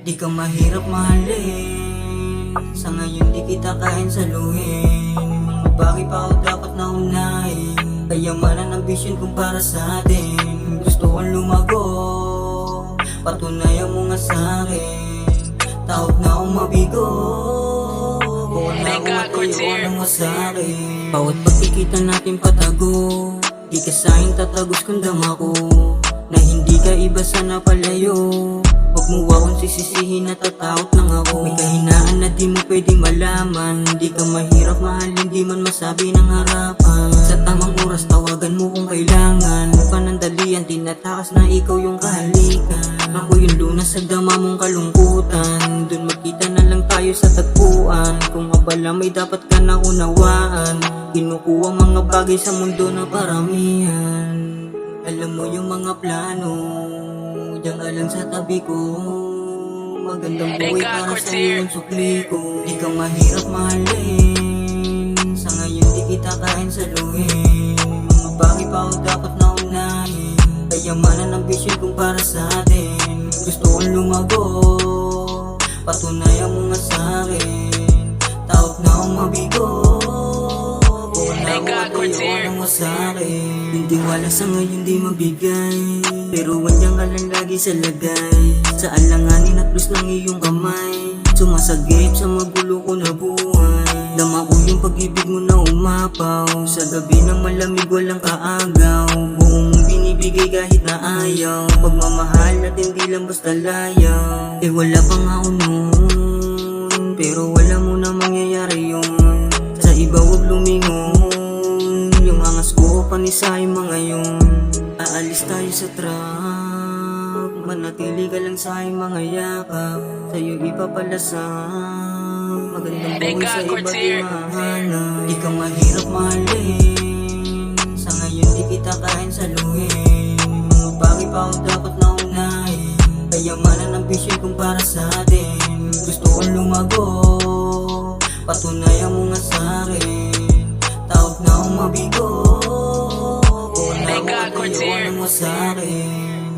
Di ka mahirap mahalin, sa ngayon di kita kain saluhin. Mga bagay pa ako dapat naunahin, kayamanan ang vision kung para sa atin. Gusto kong lumago, patunayan mo nga sa'kin. Taot na akong mabigo, buwan na ako at iiwanan mo sa'kin. Bawat pagkikita natin patago, di ka sa'kin tatagos kung dama ko na hindi ka iba sa napalayo. Huwag mo akong sisisihin, natatakot lang ako. May kahinaan na di mo pwedeng malaman, di ka mahirap mahalin, di man masabi ng harapan. Sa tamang oras tawagan mo kung kailangan, panandalian tinatakas na ikaw yung kahalikan. Ako yung lunas sa dama mong kalungkutan, dun magkita na lang tayo sa tagpuan. Kung abala may dapat ka na unawaan, kinukuha mga bagay sa mundo na paramihan. Alam mo yung mga plano, diyan ka lang sa tabi ko. Magandang buhay para sa iyong sukli ko. Di ka mahirap mahalin, sa ngayon di kita kain saluhin. Mga bagay pa ako dapat naunahin, kayamanan ang vision kung para sa atin. Gusto kong lumago, patunayan mo nga sa'kin. Taot na akong mabigo, buwan na ako at iiwanan mo sa'kin. Hindi wala sa ngayon di mabigay, pero wanyan ka lang lagi sa lagay. Sa alanganin at plus ng iyong kamay, sumasagip sa magulo ko na buhay. Dama ko yung pag-ibig mo na umapaw, sa gabi ng malamig walang kaagaw. Buong mong binibigay kahit na ayaw, pagmamahal at hindi lang basta layaw. Eh wala pa nga ako noon, pero wala mo na mangyayari yun. Sa iba huwag lumingon, yung angas ko panisay mga yun. Aalis tayo sa truck, manatili ka lang sa aking mga yakap. Sa'yo ipapalasang, magandang buhay sa iba di mahanap. Di ka mahirap mahalin, sa ngayon di kita kain saluhin. Mga bagay pa ako dapat naunahin, kayamanan ang vision kung para sa atin. Gusto kong lumago, patunayan mo nga sa'kin. Taot na akong mabigo, buwan na ako at iiwanan mo sa'kin.